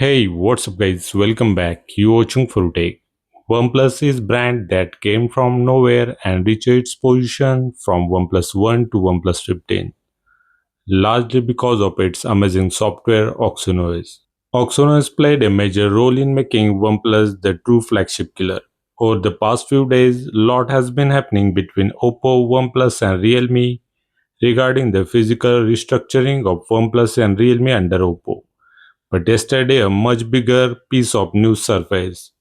Hey, what's up guys? Welcome back. You watching Take. OnePlus is brand that came from nowhere and reached its position from OnePlus One to OnePlus 15, largely because of its amazing software OxygenOS. OxygenOS played a major role in making OnePlus the true flagship killer. Over the past few days, lot has been happening between OPPO, OnePlus and Realme regarding the physical restructuring of OnePlus and Realme under OPPO. But yesterday a much bigger piece of news surfaced.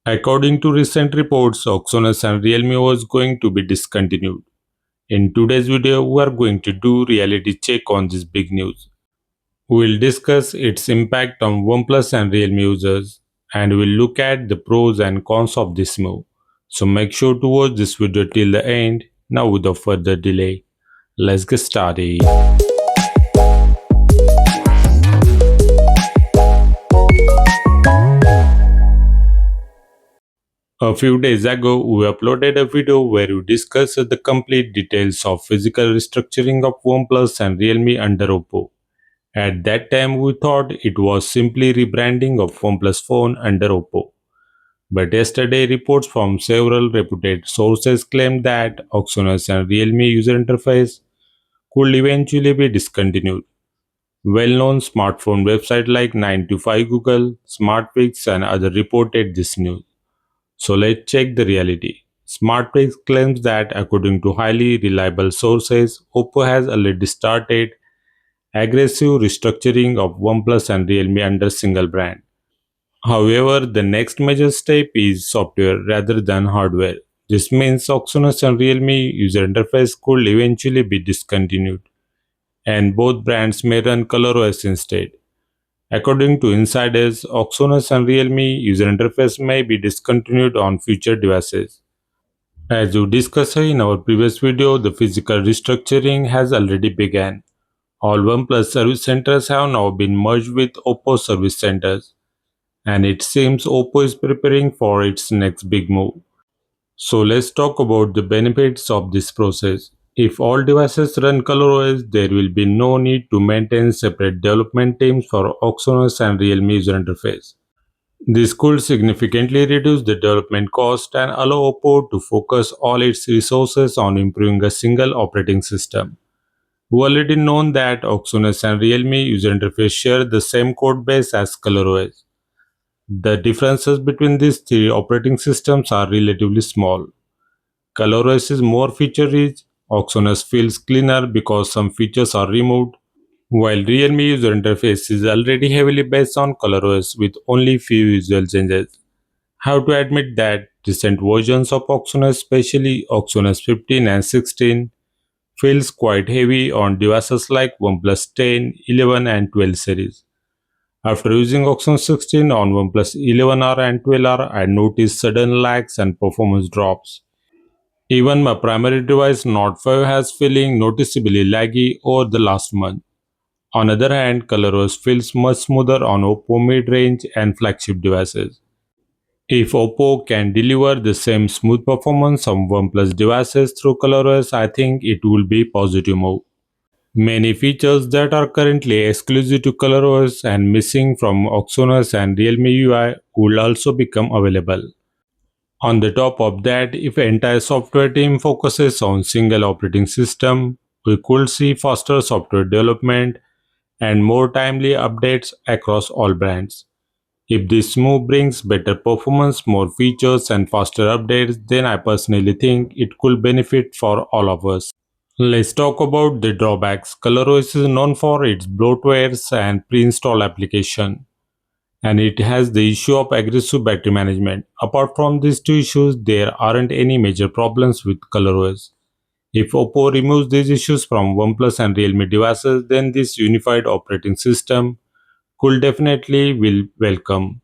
According to recent reports, OxygenOS and Realme was going to be discontinued. In today's video, we are going to do reality check on this big news. We'll discuss its impact on OnePlus and Realme users, and we'll look at the pros and cons of this move. So make sure to watch this video till the end. Now without further delay, let's get started. A few days ago, we uploaded a video where we discussed the complete details of physical restructuring of OnePlus and Realme under OPPO. At that time, we thought it was simply rebranding of OnePlus phone under OPPO. But yesterday, reports from several reputed sources claimed that OxygenOS and Realme user interface could eventually be discontinued. Well-known smartphone websites like 9to5 Google, SmartPix and others reported this news. So let's check the reality. SmartPix claims that according to highly reliable sources, OPPO has already started aggressive restructuring of OnePlus and Realme under single brand. However, the next major step is software rather than hardware. This means OxygenOS and Realme user interface could eventually be discontinued, and both brands may run ColorOS instead. According to insiders, OxygenOS and Realme user interface may be discontinued on future devices. As we discussed in our previous video, the physical restructuring has already begun. All OnePlus service centers have now been merged with OPPO service centers, and it seems OPPO is preparing for its next big move. So let's talk about the benefits of this process. If all devices run ColorOS, there will be no need to maintain separate development teams for OxygenOS and Realme user interface. This could significantly reduce the development cost and allow OPPO to focus all its resources on improving a single operating system. We already know that OxygenOS and Realme user interface share the same code base as ColorOS. The differences between these three operating systems are relatively small. ColorOS is more feature-rich, OxygenOS feels cleaner because some features are removed, while Realme user interface is already heavily based on ColorOS with only few visual changes. Have to admit that recent versions of OxygenOS, especially OxygenOS 15 and 16, feels quite heavy on devices like OnePlus 10, 11 and 12 series. After using OxygenOS 16 on OnePlus 11R and 12R, I noticed sudden lags and performance drops. Even my primary device Note 5 has feeling noticeably laggy over the last month. On the other hand, ColorOS feels much smoother on OPPO mid-range and flagship devices. If OPPO can deliver the same smooth performance on OnePlus devices through ColorOS, I think it will be a positive move. Many features that are currently exclusive to ColorOS and missing from OxygenOS and Realme UI will also become available. On the top of that, if the entire software team focuses on single operating system, we could see faster software development and more timely updates across all brands. If this move brings better performance, more features and faster updates, then I personally think it could benefit for all of us. Let's talk about the drawbacks. ColorOS is known for its bloatwares and pre-installed application, and it has the issue of aggressive battery management. Apart from these two issues, there aren't any major problems with ColorOS. If OPPO removes these issues from OnePlus and Realme devices, then this unified operating system could definitely will welcome.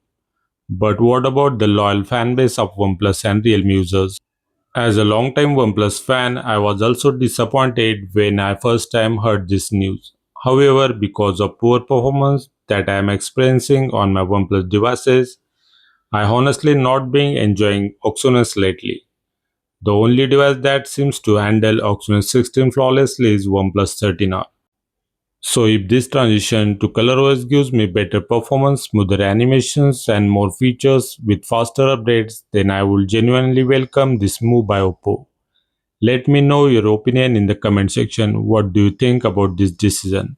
But what about the loyal fanbase of OnePlus and Realme users? As a long-time OnePlus fan, I was also disappointed when I first time heard this news. However, because of poor performance that I am experiencing on my OnePlus devices, I honestly not been enjoying OxygenOS lately. The only device that seems to handle OxygenOS 16 flawlessly is OnePlus 13R. So if this transition to ColorOS gives me better performance, smoother animations and more features with faster updates, then I will genuinely welcome this move by OPPO. Let me know your opinion in the comment section. What do you think about this decision?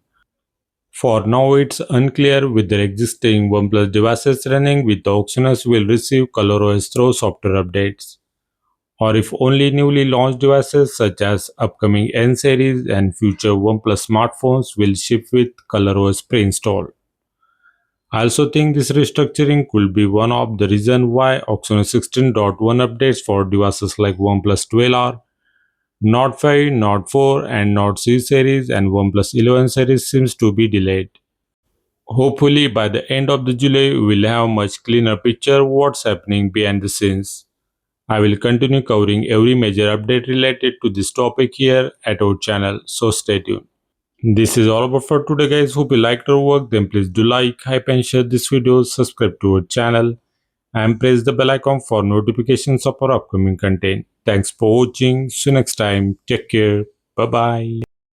For now, it's unclear whether existing OnePlus devices running with OxygenOS will receive ColorOS through software updates, or if only newly launched devices such as upcoming N series and future OnePlus smartphones will ship with ColorOS pre-installed. I also think this restructuring could be one of the reasons why OxygenOS 16.1 updates for devices like OnePlus 12 are Note 5, Note 4 and Note C series and OnePlus 11 series seems to be delayed. Hopefully by the end of the July we'll have a much cleaner picture of what's happening behind the scenes. I will continue covering every major update related to this topic here at our channel, so stay tuned. This is all about for today guys. Hope you liked our work. Then please do like, hype and share this video, subscribe to our channel and press the bell icon for notifications of our upcoming content. Thanks for watching. See you next time. Take care. Bye bye.